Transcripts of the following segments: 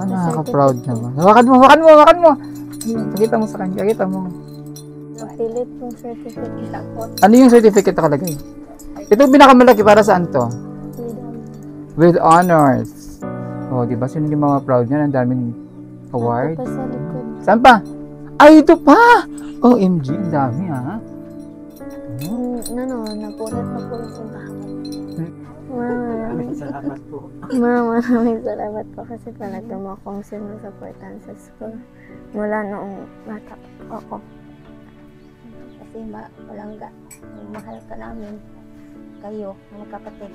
nakaka-proud naman. Hawakan mo, hawakan mo, hawakan mo. Ayun, pakita mo sa kanya, pakita mo. Napilit yung certificate ako. Ano yung certificate nakalagay? Ito pinakamalaki para saan to? With honors. Oh, di ba? Sino yung mga proud niya? Ang daming award. Ito pa sa likod. Saan pa? Ay, ito pa! OMG, ang dami ha. Napulit na po yung bakit. Maraming salamat po kasi talaga mo akong sinusuportahan sa school. Mula noong bata po ako. Kasi malangga. Mahal ka namin. Kayo, mga kapatid.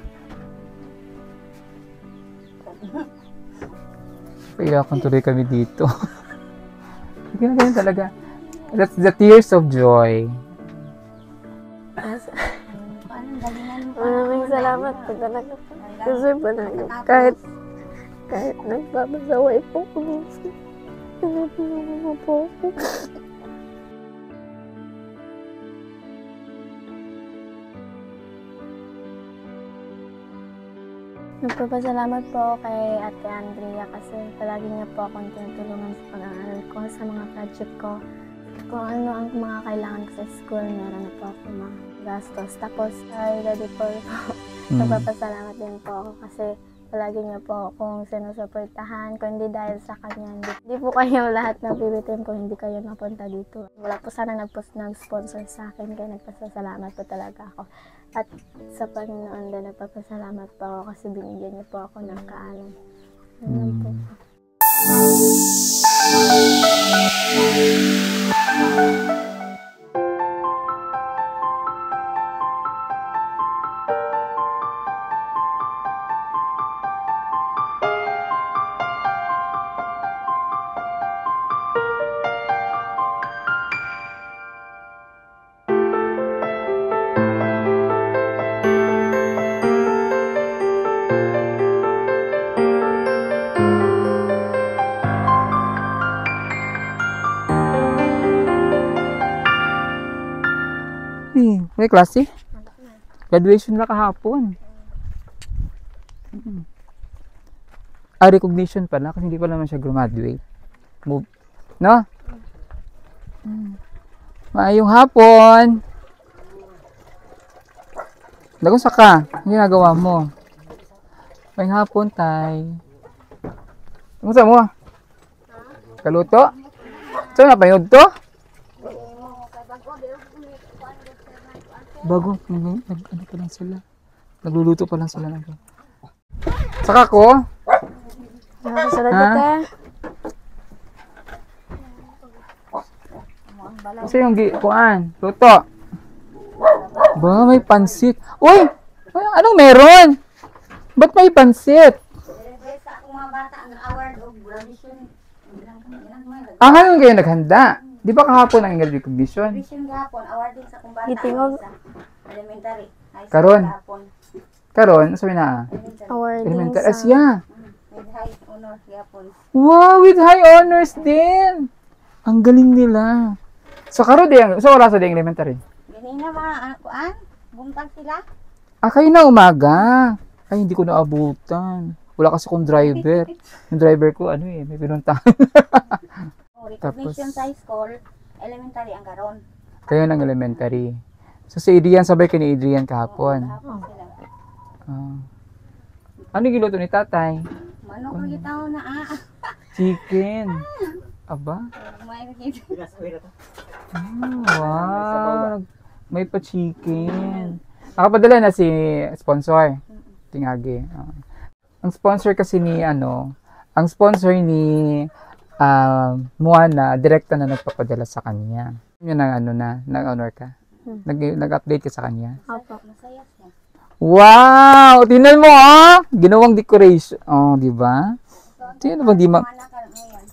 Paiyakan tuloy kami dito. Ganyan talaga. That's the tears of joy. Maraming salamat po talaga po. Kasi kahit nagpapasaway po ko minsan. Pinapinama po ako. Nagpapasalamat po ako kay Ate Andrea kasi palagi niya po akong tinutulungan sa pag-aaral ko, sa mga project ko. Kung ano ang mga kailangan ko sa school, meron na po ako mga gastos. Tapos kay Daddy Paul po, nagpapasalamat din po ako kasi palagi niya po akong sinusuportahan. Kung hindi dahil sa kanya, hindi po kayo lahat ng bibitin kung hindi kayo napunta dito. Wala po sana nag-sponsor sa akin, kaya nagpapasalamat po talaga ako. At sa Panginoon din, nagpapasalamat po ako kasi binigyan niyo po ako ng kaalam. Ano po. May klase? Graduation na kahapon. Recognition pala kasi hindi pa naman siya graduate. Move. No? Maayong hapon. Dagunsa ka? Ano ginagawa mo? Maayong hapon, tay. Kumusta mo? Kaluto? Saan na payod to? Bago, ano pa lang sila. Nagluluto pa lang sila. Saka ko? Ha? Kasi yung kuan, luto. Ba, may pansit. Uy! Anong meron? Ba't may pansit? Ngayon kayo naghanda. Di ba kahapon ang recognition? Recognition kahapon, award din sa kumbata. Itingog. Elementary. Karon? Karon, sabi na. Award Elementary. din Asya. With high honor kahapon. Wow, with high honors din. Ang galing nila. So, karon din. So, wala sa din elementary. Ganina mga kuan, buntag sila. Kayo na umaga. Ay, hindi ko naabutan. Wala kasi akong driver. Yung driver ko, may pinuntahan. Recognition sa high school, elementary ang karon. Kayo ng elementary. So, si Adrian, sabay ka ni Adrian kahapon. Kahapon sila. Ano yung giluto ni tatay? Manok na gitaw na Chicken. Aba? May nakita. Wow. May pa-chicken. Nakapadala na si sponsor. Tingagi. Ang sponsor kasi ni ang sponsor ni Moana, direkta na nagpapadala sa kanya. Yun ang nag-honor ka. Nag-update ka sa kanya. Opo. Masaya siya. Wow! Tingnan mo ginawang decoration. Oh, di ba?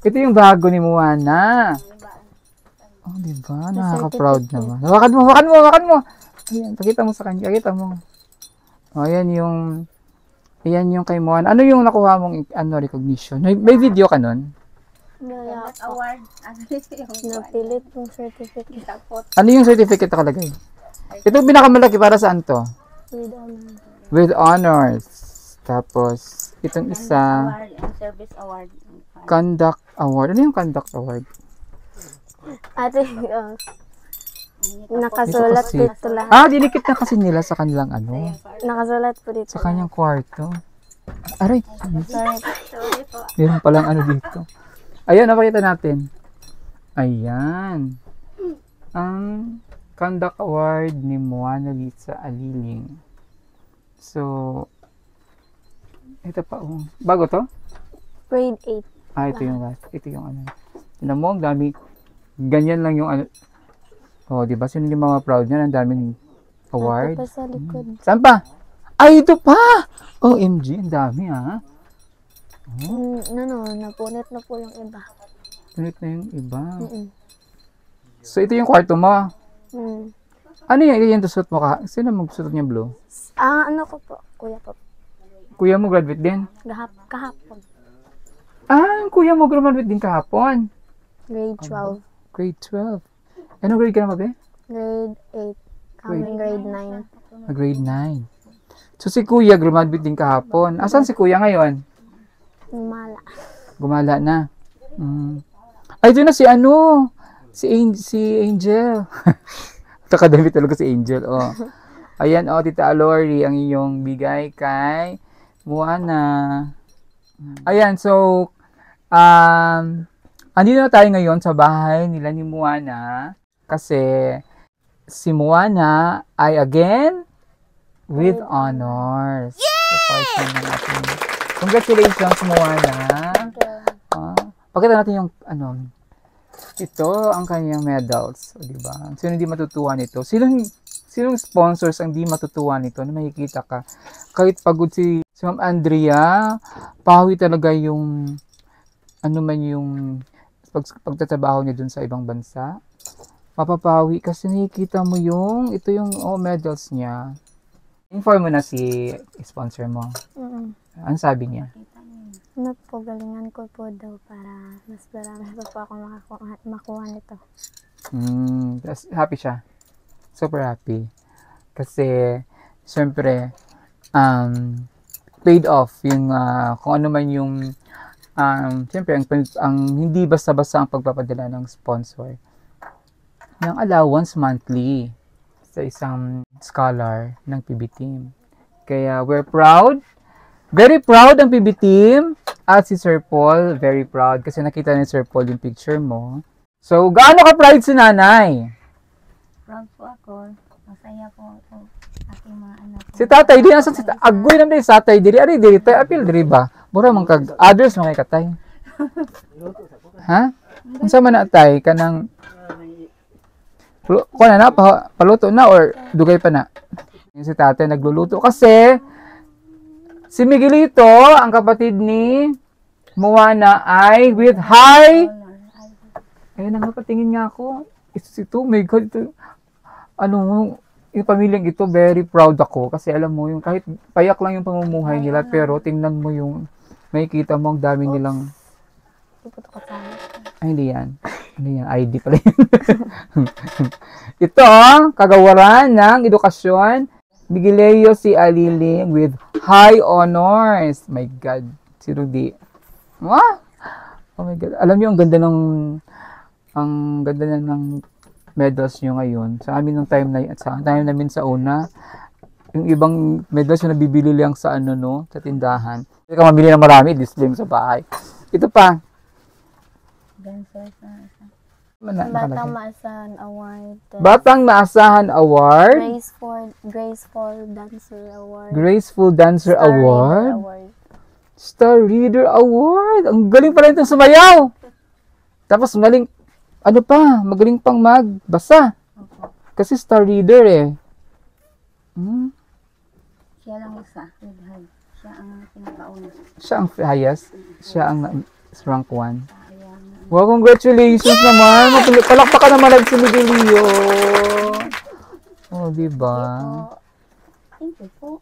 Ito yung bago ni Moana. Oh, di ba? Nakaka-proud naman. Hawakan mo, hawakan mo, hawakan mo. Ayan, pakita mo sa kanya, pakita mo. Oh, ayan yung kay Moana. Ano yung nakuha mong recognition? May video ka nun? Wala po. Award. Napilit yung certificate. Ano yung certificate nakalagay? Ito pinakamalaki para saan to? With honor. With honors. Tapos, Itong Conduct isa, award and service award. Conduct Award. Ano yung Conduct Award? Ate, nakasulat Dito kasi. dito lang. Dinikit na kasi nila sa kanilang ano. Nakasulat po dito. Sa kanyang kwarto. Aray, Sorry. Sorry po. meron palang ano dito. Ayan, napakita natin. Ayan. Ang Conduct Award ni Moana Lisa Aliling. So, ito pa. Bago to? Grade 8. Ito yung last. Ito yung ano. Tignan mo, ang dami. Ganyan lang yung ano. Di ba? Sino yung mga proud niya? Ang daming award. Ito pa sa likod. Saan pa? Ito pa! OMG, ang dami ha. Napunit na po yung iba. Tunit na yung iba. Mm-mm. So, ito yung kwarto mo. Mm. Ano yung suot mo ka? Sino magsuot niya blue? Ano ko po? Kuya po. Kuya mo graduate din? Kahapon. Yung kuya mo graduate din kahapon. Grade 12. Grade 12. Anong grade ka na ba, be? Grade 8. Coming grade 9. Grade 9. So, si kuya graduate din kahapon. Asan si kuya ngayon? Umala. Gumala na. Ito na si ano. Si Angel. Kakadami talaga si Angel. Ayan, Tita Alori, ang iyong bigay kay Moana. Ayan, so, andito na tayo ngayon sa bahay nila ni Moana. Kasi, si Moana ay again with honors. Yay! Congratulations, Moana. Pakita natin yung, ito ang kanyang medals. Diba? Sino hindi matutuwa nito? Sinong sponsors ang di matutuwa nito na makikita ka? Kahit pagod si Ma'am Andrea, pawi talaga yung yung pagtatrabaho niya dun sa ibang bansa. Mapapawi kasi nakikita mo ito yung medals niya. Inform mo na si sponsor mo. Ano sabi niya? Galingan ko po daw para mas marami pa po ako makuha nito. Happy siya. Super happy. Kasi, syempre, paid off yung kung ano man yung syempre, ang hindi basta-basta ang pagpapadala ng sponsor ng allowance monthly sa isang scholar ng PB team. Kaya, we're proud. Very proud ang PB team. At si Sir Paul, very proud. Kasi nakita ni Sir Paul yung picture mo. So, gaano ka proud si nanay? Proud po ako. Masaya po ako. Aking mga anak ko. Si tatay, di nasan si tatay. Agoy naman si tatay. Ari, diri tayo. Apil, diri ba? Bura mong others mga katay. Ha? Kung saan man na tay, kanang kung na paluto na or dugay pa na. Yung si tatay nagluluto. Kasi, si Miguelito, ang kapatid ni Moana ay with high. Ayun na nga, patingin nga ako. Ito, my God, ito. Yung pamilyang ito, very proud ako. Kasi alam mo, yung kahit payak lang yung pamumuhay nila, pero tingnan mo yung, makikita mo ang dami nilang. Hindi yan. ID pala yun. Ito, kagawaran ng edukasyon. Migueleo si Aliling with high honors. My God. Si Rudy. Oh my God. Alam niyo, ang ganda na ng medals niyo ngayon. Sa amin nung time namin sa una, yung ibang medals yung nabibili lang sa sa tindahan. Hindi ka mamili ng marami, display mo sa bahay. Ito pa. Batang Maasahan Award. Batang Maasahan Award. Graceful Dancer Award. Graceful Dancer Award. Star Reader Award. Ang galing pala itong sumayaw. Tapos magaling pang magbasa. Kasi Star Reader eh. Siya lang isa. Siya ang pinakauna. Siya ang highest. Siya ang rank 1. Wow, congratulations naman. Palakpakan naman lang si Miguelio. Diba? Thank you po.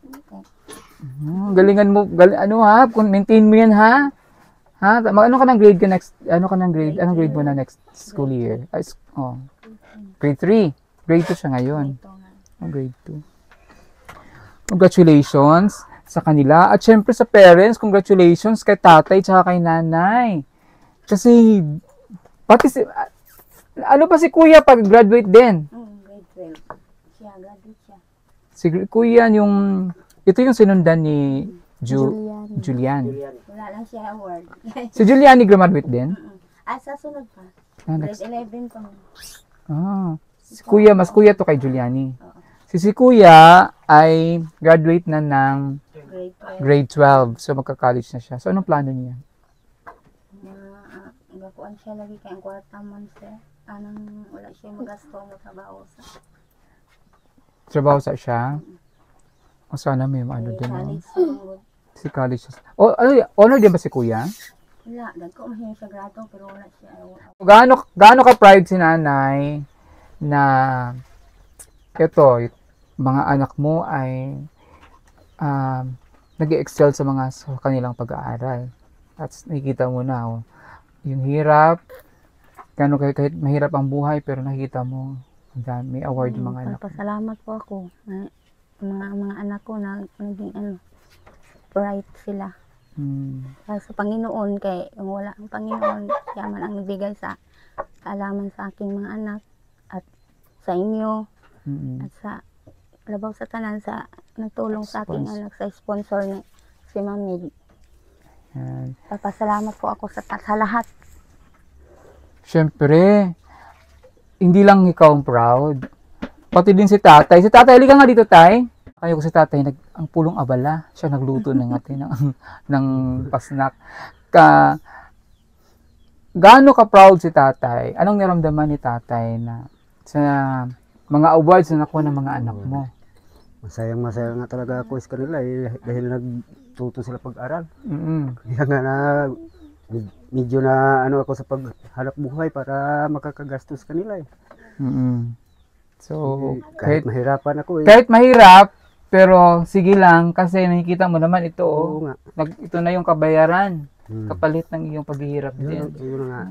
Galingan mo, maintain mo yan ha? Ano ka ng grade ka next? Anong grade mo na next school year? Grade 3. Grade 2 siya ngayon. Grade 2. Congratulations. sa kanila. At syempre sa parents, congratulations kay tatay tsaka kay nanay. Kasi, pati si, ano pa si kuya pag-graduate din? Grade 12. Siya, graduate siya. Si kuya yung, ito yung sinundan ni Julian. Wala lang siya award. Si Juliani graduate din? Sa sunod pa. Ah, Grade 11 pa. si kuya, mas kuya to kay Juliani. Si kuya ay graduate na ng Grade 12. grade 12. So magka-college na siya. So anong plano niya? Gakuan siya lagi kay ang kwarta man siya. Anang wala siya magasto mo trabaho sa Trabaho sa siya? O sana may ano din. No? college sa Si college. O, honor din ba si kuya? wala, dagko mahiya siya grado pero wala siya. Gaano ka pride si nanay na ito, mga anak mo ay nag-excel sa kanilang pag-aaral. At nakikita mo na, oh, yung hirap, kahit mahirap ang buhay, pero nakikita mo, may award yung mga anak. Pasalamat po ako. Mga anak ko na naging bright sila. Sa Panginoon, kay yung wala ang Panginoon, siya man ang nagbigay sa kaalaman sa aking mga anak at sa inyo at sa labaw sa tanan sa nagtulong sa aking anak sa sponsor ni si Mami. Papasalamat po ako sa lahat. Siyempre, hindi lang ikaw ang proud. Pati din si tatay. Si tatay, halika nga dito, tay. Ayaw ko si tatay, ang pulong abala. Siya nagluto ng ng pasnak. Gaano ka proud si tatay? Anong naramdaman ni tatay na sa mga awards na nakuha ng mga anak mo? Masaya nga talaga ako sa kanila dahil nagtuto sila pag-aral. Kaya nga medyo na ako sa paghanap buhay para makakagastos kanila . So, kahit mahirapan ako . Kahit mahirap, pero sige lang kasi nakikita mo naman ito. Oo nga. Ito na yung kabayaran. Kapalit ng iyong paghihirap din. Yun nga.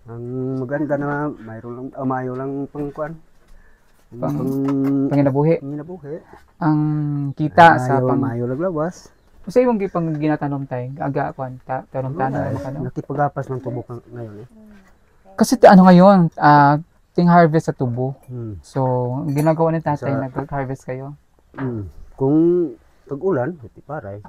Ang maganda na mayo lang pangkuan. Panginabuhi. Ang kita sa mayo lang lawas. Sa imong gipang ginatanom tay, aga kwan tanom. Nakipagapas ng tubo ngayon . Kasi ano ngayon, ting harvest sa tubo. So, ang ginagawa ni tatay, nag-harvest kayo? Kung tag-ulan, hindi paray.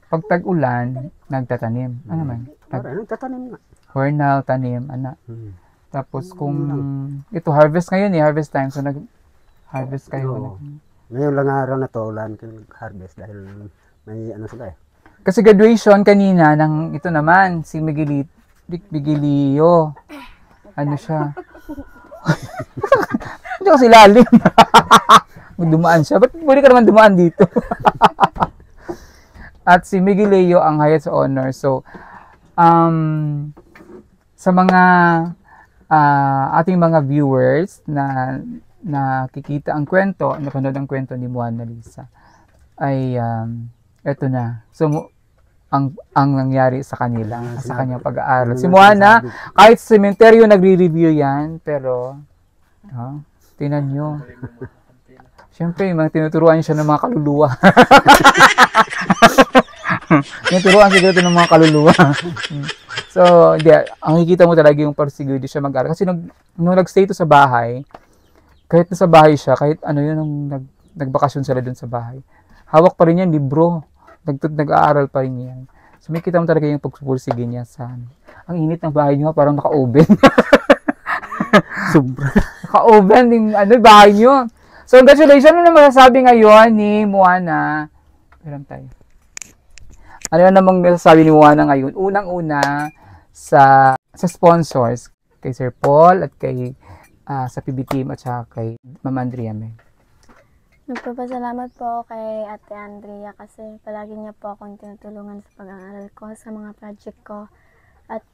Pag tag-ulan, nagtatanim. Ano man? Nagtatanim nga. Hornal, tanim, anak. Tapos kung ito harvest ngayon harvest time, so nag-harvest kayo. Ngayon lang araw na to, ulan harvest dahil may sila . Kasi graduation kanina ng ito naman, si Miguelio. Ano siya? Hindi kasi lalim. Dumaan siya. Ba't muli ka naman dumaan dito? At si Miguelio ang highest honor. So, sa mga ating mga viewers na nakikita ang kwento, napanood ang kwento ni Juana Lisa, ay eto na. So, ang nangyari sa kanila, sa kanyang pag-aaral. Si Juana, kahit sa sementeryo nagre-review yan, pero, tingnan nyo. Siyempre, tinuturuan siya ng mga kaluluwa. Tinuturuan siya dito ng mga kaluluwa. So, ang nakikita mo talaga yung persiguro siya mag-aaral. Kasi nung nag-stay to sa bahay, kahit nasa bahay siya, kahit nung nagbakasyon sila dun sa bahay, hawak pa rin yan, libro. Nag-aaral pa rin yan. So, may kita mo talaga yung pagpupursige niya sa ang init ng bahay niyo, parang naka-oven. Sobra. Naka-oven yung bahay niyo. So, congratulations. Ano na masasabi ngayon ni Juana? Meron tayo. Ano namang masasabi ni Juana ngayon? Unang-una sa sponsors, kay Sir Paul at kay sa PB Team at saka kay Ma'am Andrea May. Nagpapasalamat po kay Ate Andrea kasi palagi niya po akong tinutulungan sa pag-aaral ko, sa mga project ko. At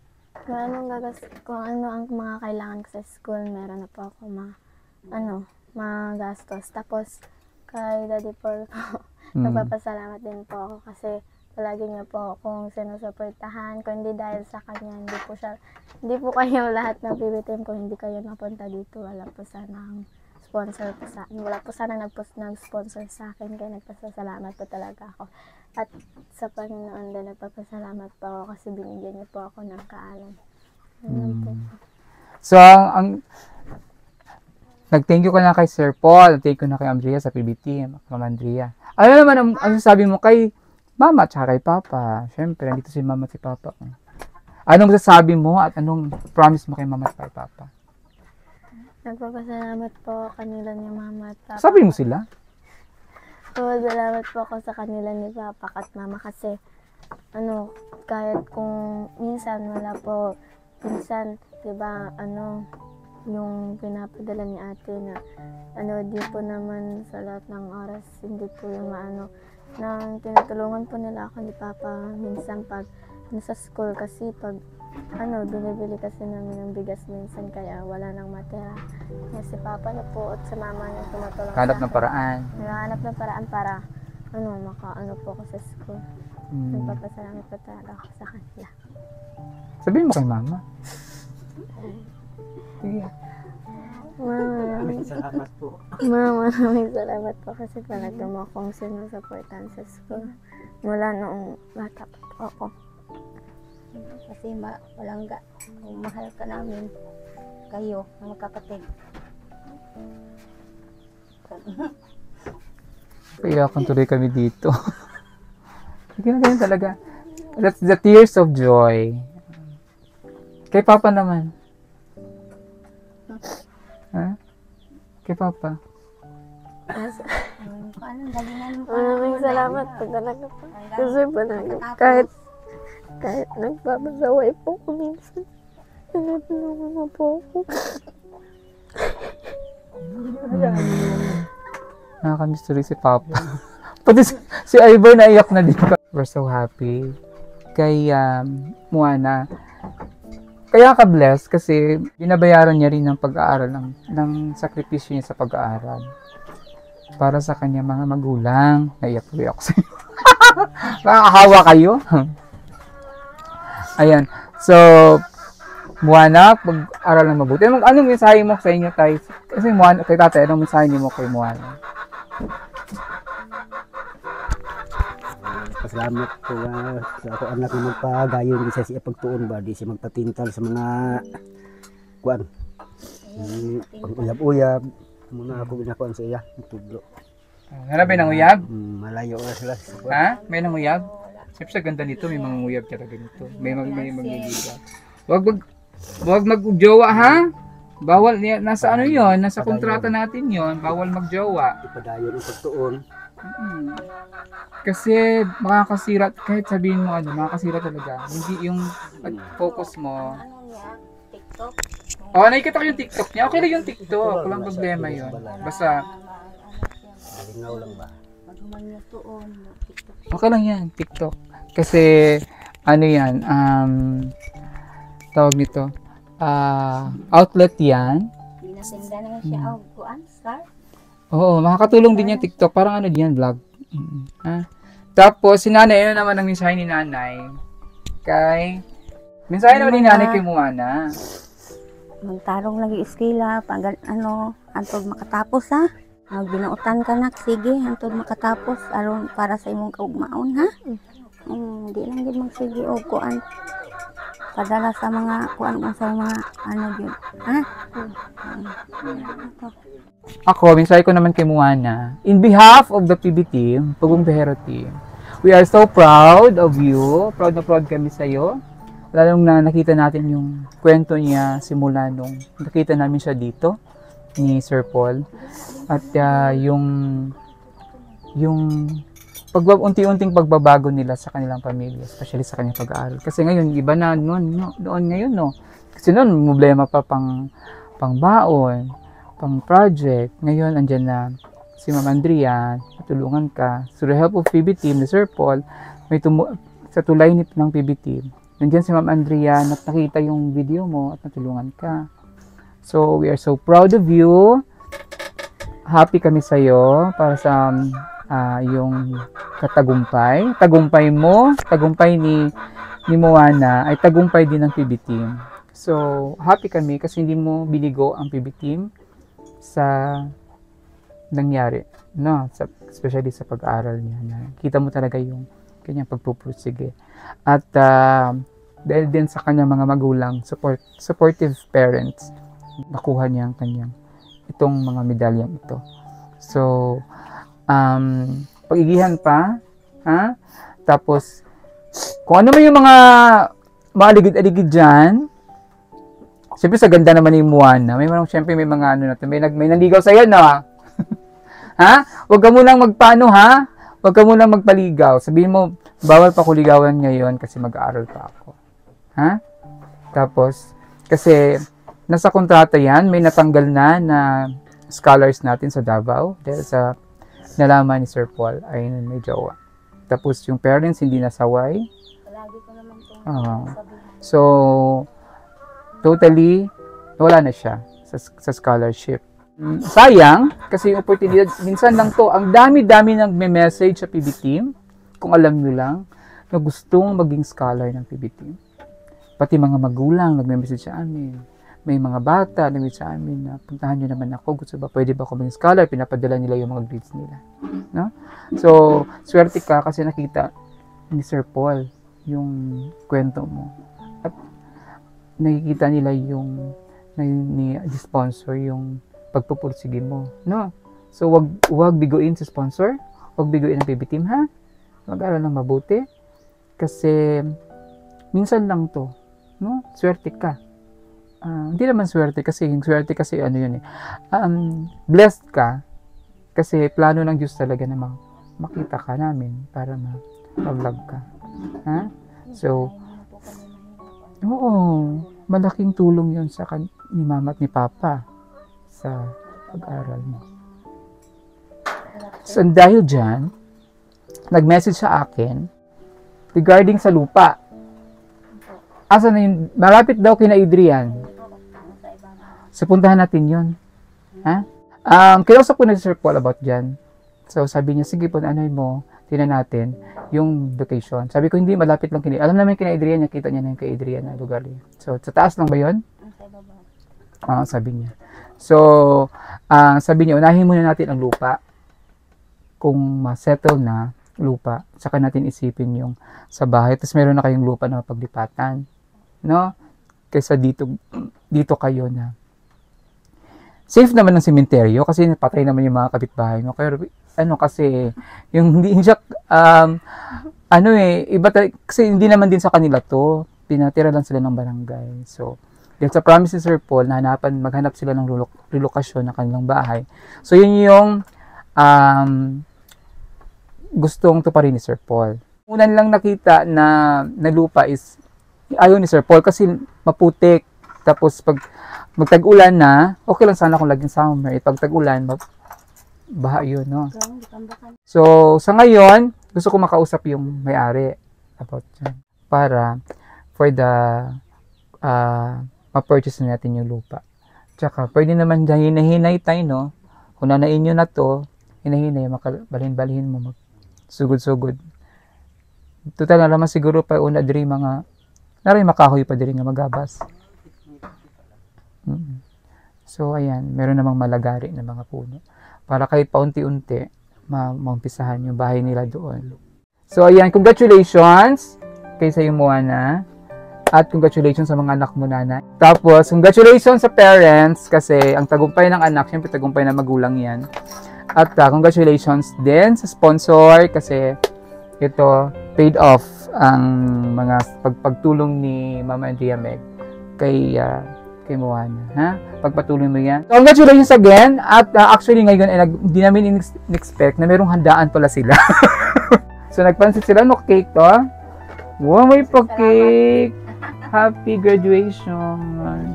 kung ano ang mga kailangan ko sa school, meron na po ako magastos. Tapos kay Daddy Paul po, nagpapasalamat din po ako kasi palagi niya po akong sinusuportahan. Kung hindi dahil sa kanya, hindi po kayo lahat ng PB Team, kung hindi kayo napunta dito, wala po sana ang nag-sponsor po sa akin. Wala po sana nag-sponsor sa akin, kaya nagpasalamat po talaga ako. At sa Panginoon din, nagpapasalamat po ako kasi binigyan niyo po ako ng kaalam. Po. So, nag-thank you ka na kay Sir Paul, nag-thank you na kay Andrea sa PBT, Ma'am Andrea. Ano naman ang sabi mo kay Mama at kay Papa? Siyempre, nandito si Mama at si Papa. Anong sasabi mo at anong promise mo kay Mama at kay Papa? Nagpapasalamat po kanila ni Mama at Papa. Sabi mo sila? Salamat po ako sa kanila ni Papa at Mama kasi kahit kung minsan wala po, minsan, diba, yung pinapadala ni ate na di po naman sa lahat ng oras, hindi po yung na tinutulungan po nila ako ni Papa minsan pag sa school kasi pag binibili kasi namin ng bigas minsan kaya wala nang matira. Kaya si Papa na po at sa Mama niya tumutulong sa Hanap akin. ng paraan. Nakahanap ng paraan para po ako sa school. Nagpapasalamat po talaga ako sa kanila. Sabihin mo kay Mama. Sige. Maraming salamat po. Maraming salamat po kasi talaga mo akong sinusuportan sa school. Mula noong bata pa po ako. Kasi walangga. Kung mahal ka namin, kayo, mga magkapatid. Kaya kung tuloy kami dito. Ganyan talaga. That's the tears of joy. Kay Papa naman. Ha? Kay Papa. Maraming salamat po talaga po. Kasi talaga kahit nagpapasaway po ko minsan. Tinutulungan mo po ako. Nakakamiss tuloy si Papa. Pati si Ivor naiyak na din. We're so happy. Kay Moana. Kaya ka-bless kasi binabayaran niya rin ng pag-aaral, ng sakripisyo niya sa pag-aaral. Para sa kanya mga magulang. Naiyak tuloy ako sa'yo. Nakakahawa kayo. Ayan. So, Moana, pag-aral ng mabuti. Anong mensahe mo sa inyo, Tay? Kasi Moana, kay Tatay, anong mensahe niyo mo kay Moana? Pasalamat po sa ako anak na magpagayon di siya pagtuon ba di siya magpatintal sa mga kuan pag-uyab-uyab mga ako ginakuan sa iya tudlo. Hanapin ng uyab? Malayo na sila. Ha? May nang uyab? Siyempre sa ganda nito, may mga uyab talaga nito. May magliligaw. Wag mag-jowa ha? Bawal, nasa ano yon, nasa kontrata natin yon, bawal mag-jowa. Ipadayon ang pagtuon. Kasi makakasira, kahit sabihin mo makakasira talaga. Hindi yung focus mo. TikTok? Oh, nakikita ko yung TikTok niya. Okay lang yung TikTok. Walang problema yun. Basta, Malingaw lang ba? Maghumanyotoon, TikTok. okay lang yan, TikTok. Kasi, yan, tawag nito, outlet yan. Pinasinda na siya, kuan, star? Oo, makakatulong din yung TikTok. Parang diyan, vlog. Ha? Tapos, si nanay, naman ang mensahe ni nanay. Mensahe naman ni nanay kay Moana. Magtarong lagi iskila, pag antod makatapos ha. Magbinuutan ka na, sige, antod makatapos, aron para sa imong kaugmaon ha. Hindi lang din magsige o kuan. Padala sa mga kuan sa mga yun. Ha? Ako, mensahe ko naman kay Moana. In behalf of the PB team, Pugong Behero team, we are so proud of you. Proud na proud kami sa'yo. Lalong na nakita natin yung kwento niya simula nung nakita namin siya dito ni Sir Paul. At yung unti-unting pagbabago nila sa kanilang pamilya, especially sa kanyang pag-aaral. Kasi ngayon, iba na noon ngayon, no? Kasi noon, problema pa pang baon, pang project. Ngayon, andyan na si Ma'am Andrea, matulungan ka. So, the help of PB team, ni Sir Paul, sa tulay ng PB team, nandiyan si Ma'am Andrea, nakita yung video mo at natulungan ka. So, we are so proud of you. Happy kami sa'yo para sa yung katagumpay. Tagumpay mo, tagumpay ni Moana, ay tagumpay din ng PB team. So, happy kami kasi hindi mo binigo ang PB team sa nangyari, no? Especially sa pag-aaral niya. Kita mo talaga yung kanyang pagpupursige. At dahil din sa kanyang mga magulang, supportive parents, nakuha niya ang kanyang itong mga medalyang ito. So, pag-igihan pa, ha? Tapos, kung ano man yung mga maaligid-aligid dyan, siyempre sa ganda naman ni Moana, siyempre may mga ano natin, may nanligaw sa'yo, no? Ha? Huwag ka munang magpaano, ha? Huwag ka munang magpaligaw. Sabihin mo, bawal pa ko ligawan ngayon kasi mag-aaral pa ako. Ha? Tapos, kasi nasa kontrata yan, may natanggal na scholars natin sa Davao dahil sa nalaman ni Sir Paul ay may jowa. Tapos yung parents hindi nasaway. Palagi ko naman itong So, totally, wala na siya sa scholarship. Sayang, kasi yung opportunity, minsan lang to, ang dami-dami ng message sa PB Team, kung alam nyo lang, na gustong maging scholar ng PB Team. Pati mga magulang, nagme-message sa amin. May mga bata, nag-message sa amin na, puntahan nyo naman ako, gusto ba, pwede ba ako maging scholar? Pinapadala nila yung mga grades nila. No? So, swerte ka kasi nakita ni Sir Paul yung kwento mo. At nakikita nila yung ni sponsor yung pagpupursige mo, no? So wag biguin sa sponsor, wag biguin ang PB Team, ha? Mag-aral ng mabuti kasi minsan lang to, no? Swerte ka. Hindi naman swerte kasi yung swerte kasi ano yun eh. Blessed ka kasi plano ng Diyos talaga na makita ka namin para ma-vlog ka. Ha? So, oo, malaking tulong yun sa ni Mama at ni Papa sa pag-aral mo. So, dahil dyan, nag-message sa akin regarding sa lupa. Asa na yun? Malapit daw kina Adrian. So, puntahan natin yun. Ha? Kinausap ko na si Sir Paul about dyan. So, sabi niya, sige po, ano mo, tingnan natin yung location. Sabi ko, hindi, malapit lang kina. Alam namin kina Adrian, nakita niya na yung kay Adrian na lugar. So, sa taas lang ba yun? Sabi niya. So, sabi niya, unahin muna natin ang lupa. Kung ma-settle na lupa, saka natin isipin yung sa bahay. Tapos meron na kayong lupa na mapaglipatan. No? Kaysa dito kayo na. Safe naman ang sementeryo kasi patay naman yung mga kapitbahay mo. Pero kasi, yung hindi siya, iba kasi hindi naman din sa kanila to. Pinatira lang sila ng barangay. So, dahil sa promise ni Sir Paul, maghanap sila ng relokasyon ng kanilang bahay. So, yun yung gustong tuparin ni Sir Paul. Una nilang nakita na lupa is ayaw ni Sir Paul kasi maputik. Tapos, pag magtag-ulan na, okay lang sana kung laging summer. Pag tag-ulan, baha yun, no? So, sa ngayon, gusto ko makausap yung may-ari about yan. Para, for the ma-purchase na natin yung lupa. Tsaka, pwede naman dyan, hinahinay tayo, no? Kung nanain nyo na to, hinahinay, balhin-balhin mo, sugod-sugod. Total na naman siguro pa una diri mga, naray makahoy pa diri nga magabas. So, ayan, meron namang malagari na mga puno. Para kahit paunti-unti, maumpisahan yung bahay nila doon. So, ayan, congratulations kay sa'yo, Moana. At congratulations sa mga anak mo, Nana. Tapos, congratulations sa parents kasi ang tagumpay ng anak, syempre tagumpay ng magulang yan. At congratulations din sa sponsor kasi ito, paid off ang mga pagpagtulong ni Mama Andrea Meg kay Moana. Ha? Pagpatuloy mo yan. So, congratulations again. At actually ngayon, hindi namin in-expect na merong handaan pala sila. So, nagpansit sila. No cake to. Wow, may pa-cake. Happy graduation.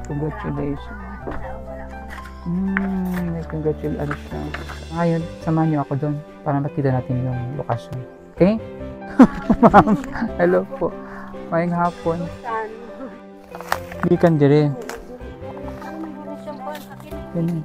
Congratulations. Congratulations. Ano siya. Ngayon, samahan niyo ako doon para makita natin yung lokasyon. Okay? Ma'am, hello po. Mayang hapon. Hindi kan dire. Ganyan.